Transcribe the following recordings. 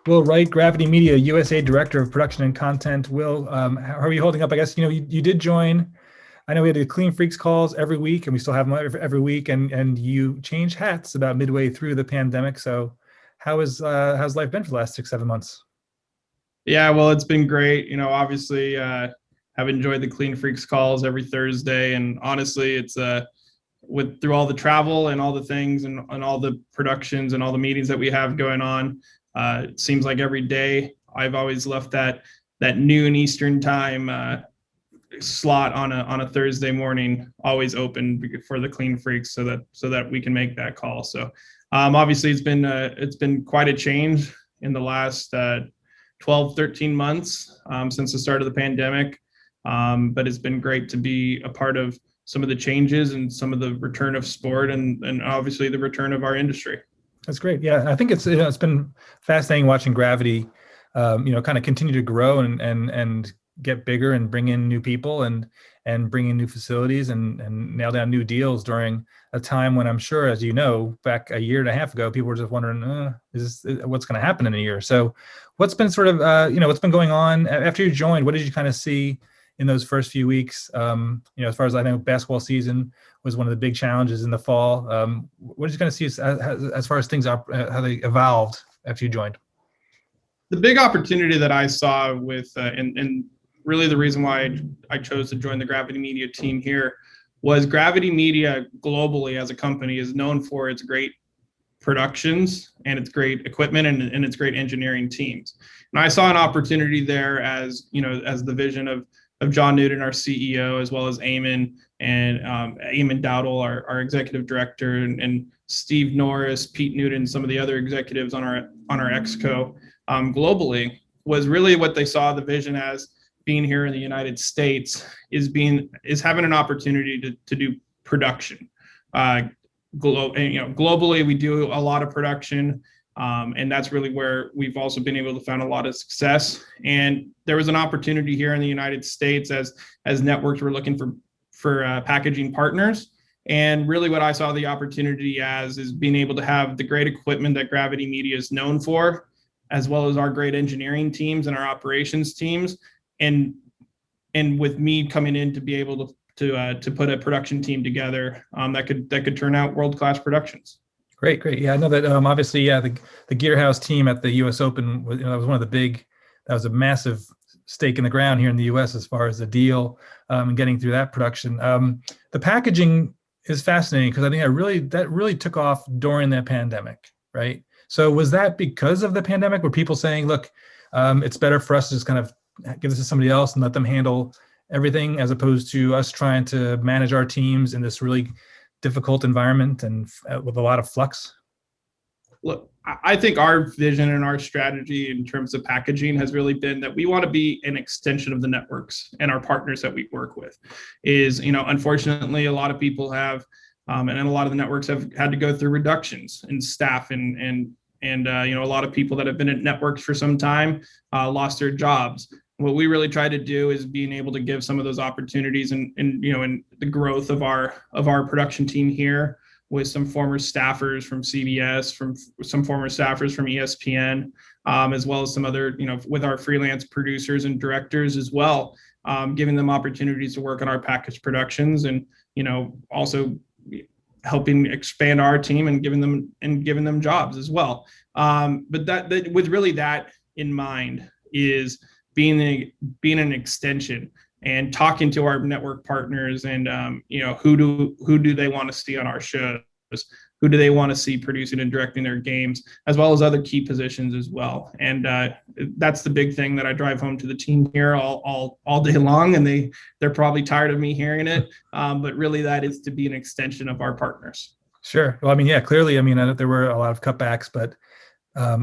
Will Wright, Gravity Media, USA Director of Production and Content. Will, how are you holding up? I guess, you did join. I know we had the Clean Freaks calls every week, and we still have them every week, and you changed hats about midway through the pandemic. So how's life been for the last 6, 7 months? Yeah, well, it's been great. Obviously, have enjoyed the Clean Freaks calls every Thursday, and honestly, it's with through all the travel and all the things and all the productions and all the meetings that we have going on. It seems like every day I've always left that noon Eastern time slot on a Thursday morning always open for the Clean Freaks, so that we can make that call. So obviously, it's been quite a change in the last 12, 13 months since the start of the pandemic. But it's been great to be a part of some of the changes and some of the return of sport and obviously the return of our industry. That's great. Yeah, I think it's been fascinating watching Gravity, kind of continue to grow and get bigger and bring in new people and bring in new facilities and nail down new deals during a time when I'm sure, as you know, back a year and a half ago, people were just wondering, what's going to happen in a year? So, what's been sort of what's been going on after you joined? What did you kind of see in those first few weeks? As far as I know, basketball season was one of the big challenges in the fall. What did you kind of see as far as things how they evolved after you joined? The big opportunity that I saw with and really the reason why I chose to join the Gravity Media team here was Gravity Media globally as a company is known for its great productions and its great equipment and its great engineering teams. And I saw an opportunity there as the vision of John Newton, our CEO, as well as Eamon and Eamon Dowdle, our executive director, and Steve Norris, Pete Newton, some of the other executives on our exco globally, was really what they saw the vision as being here in the United States is having an opportunity to do production. Globally, we do a lot of production, and that's really where we've also been able to find a lot of success. And there was an opportunity here in the United States as networks were looking for packaging partners. And really, what I saw the opportunity as is being able to have the great equipment that Gravity Media is known for, as well as our great engineering teams and our operations teams, and with me coming in to be able to put a production team together that could turn out world-class productions. Great. Yeah, I know that obviously, yeah, the Gearhouse team at the U.S. Open was, that was one of the big, that was a massive stake in the ground here in the U.S. as far as the deal and getting through that production. The packaging is fascinating because I think that really took off during the pandemic, right? So was that because of the pandemic? Were people saying, look, it's better for us to just kind of give this to somebody else and let them handle everything as opposed to us trying to manage our teams in this really difficult environment and with a lot of flux? Look, I think our vision and our strategy in terms of packaging has really been that we want to be an extension of the networks and our partners that we work with. Unfortunately, a lot of people have, and a lot of the networks have had to go through reductions in staff and a lot of people that have been at networks for some time lost their jobs. What we really try to do is being able to give some of those opportunities and the growth of our production team here with some former staffers from CBS, from some former staffers from ESPN, as well as some other, with our freelance producers and directors as well, giving them opportunities to work on our package productions and, also helping expand our team and giving them jobs as well. But that with really that in mind is being an extension and talking to our network partners and who do they want to see on our shows, who do they want to see producing and directing their games, as well as other key positions as well. And that's the big thing that I drive home to the team here all day long, and they're probably tired of me hearing it, but really that is to be an extension of our partners. Sure. Well, I mean, yeah, clearly, I know there were a lot of cutbacks, but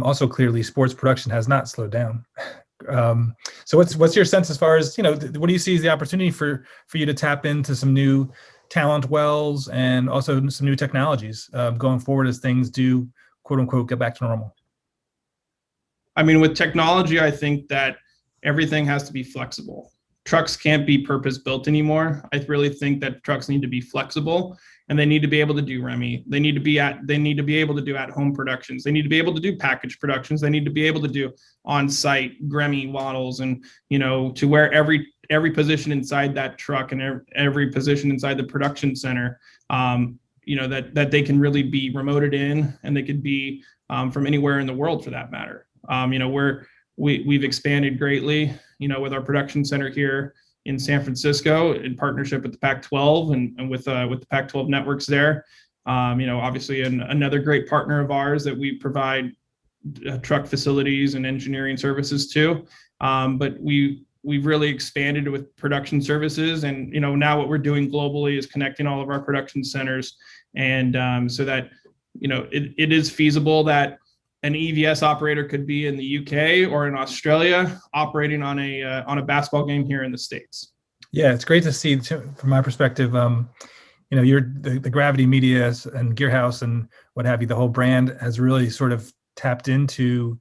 also clearly sports production has not slowed down. So what's your sense as far as, what do you see as the opportunity for you to tap into some new talent wells and also some new technologies going forward as things do, quote unquote, get back to normal? I mean, with technology, I think that everything has to be flexible. trucks can't be purpose built anymore. I really think that trucks need to be flexible, and they need to be able to do REMI. They need to be able to do at-home productions. They need to be able to do package productions. They need to be able to do on-site GREMI models, and to where every position inside that truck and every position inside the production center, that they can really be remoted in, and they could be from anywhere in the world for that matter. We've expanded greatly, with our production center here in San Francisco in partnership with the Pac-12 and with the Pac-12 networks there. Obviously another great partner of ours that we provide truck facilities and engineering services to. But we've really expanded with production services, and now what we're doing globally is connecting all of our production centers, and so that it is feasible that an EVS operator could be in the UK or in Australia operating on a basketball game here in the States. Yeah, it's great to see from my perspective. You're the Gravity Media and Gearhouse and what have you. The whole brand has really sort of tapped into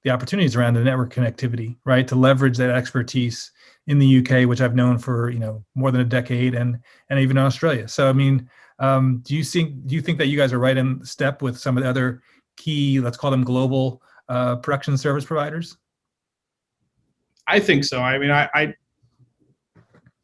the opportunities around the network connectivity, right? To leverage that expertise in the UK, which I've known for more than a decade, and even in Australia. So I mean, do you think that you guys are right in step with some of the other key, let's call them global production service providers? I think so. I mean,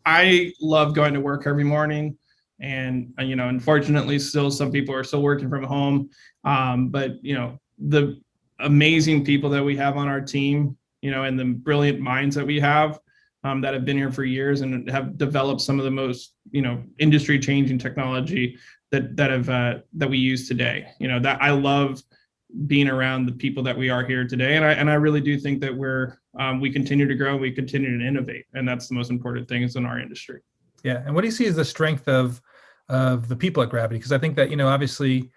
I love going to work every morning, and unfortunately, still some people are still working from home. But the amazing people that we have on our team, and the brilliant minds that we have that have been here for years and have developed some of the most industry-changing technology that we use today. That I love being around the people that we are here today, and I really do think that we continue to grow, we continue to innovate, and that's the most important thing is in our industry. Yeah, and what do you see as the strength of the people at Gravity? Because I think that obviously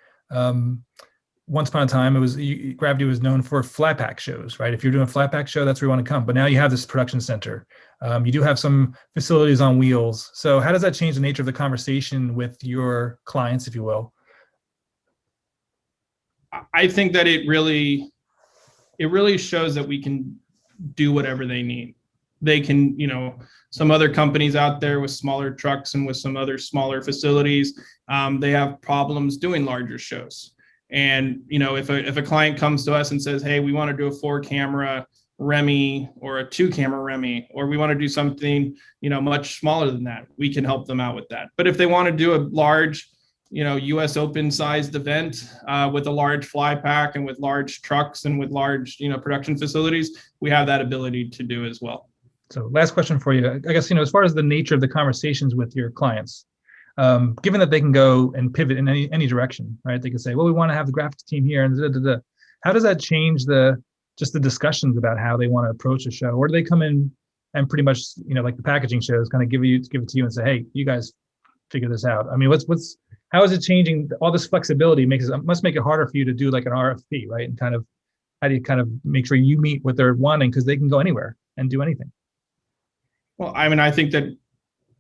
once upon a time Gravity was known for flat pack shows, right? If you're doing a flat pack show, that's where you want to come. But now you have this production center. You do have some facilities on wheels. So how does that change the nature of the conversation with your clients, if you will? I think that it really shows that we can do whatever they need. They can, some other companies out there with smaller trucks and with some other smaller facilities, they have problems doing larger shows. And if a client comes to us and says, "Hey, we want to do a 4-camera REMI or a 2-camera REMI, or we want to do something much smaller than that," we can help them out with that. But if they want to do a large US Open sized event with a large fly pack and with large trucks and with large, production facilities, we have that ability to do as well. So last question for you, I guess, as far as the nature of the conversations with your clients, given that they can go and pivot in any direction, right? They can say, well, we want to have the graphics team here and How does that change the discussions about how they want to approach a show? Or do they come in and pretty much, like the packaging shows, kind of give it to you and say, hey, you guys figure this out? I mean, how is it changing? All this flexibility must make it harder for you to do like an RFP, right? And kind of, how do you kind of make sure you meet what they're wanting, because they can go anywhere and do anything? Well, I mean, I think that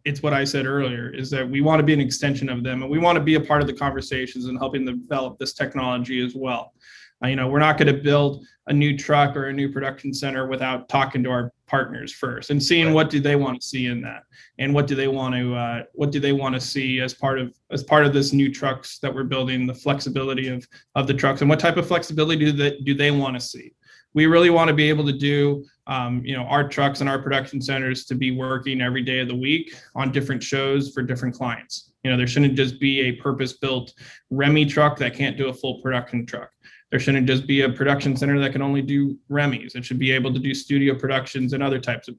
it's what I said earlier, is that we want to be an extension of them, and we want to be a part of the conversations and helping them develop this technology as well. We're not going to build a new truck or a new production center without talking to our partners first and seeing Right. what do they want to see in that, and what do they want to see as part of this new trucks that we're building, the flexibility of the trucks, and what type of flexibility do they want to see. We really want to be able to do our trucks and our production centers to be working every day of the week on different shows for different clients. There shouldn't just be a purpose-built REMI truck that can't do a full production truck. There shouldn't just be a production center that can only do REMIs. It should be able to do studio productions and other types of,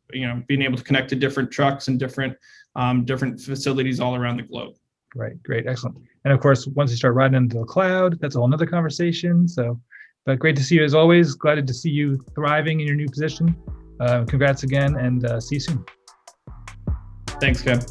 being able to connect to different trucks and different facilities all around the globe. Right. Great. Excellent. And of course, once you start riding into the cloud, that's a whole nother conversation. So, but great to see you as always. Glad to see you thriving in your new position. Congrats again, and see you soon. Thanks, Ken.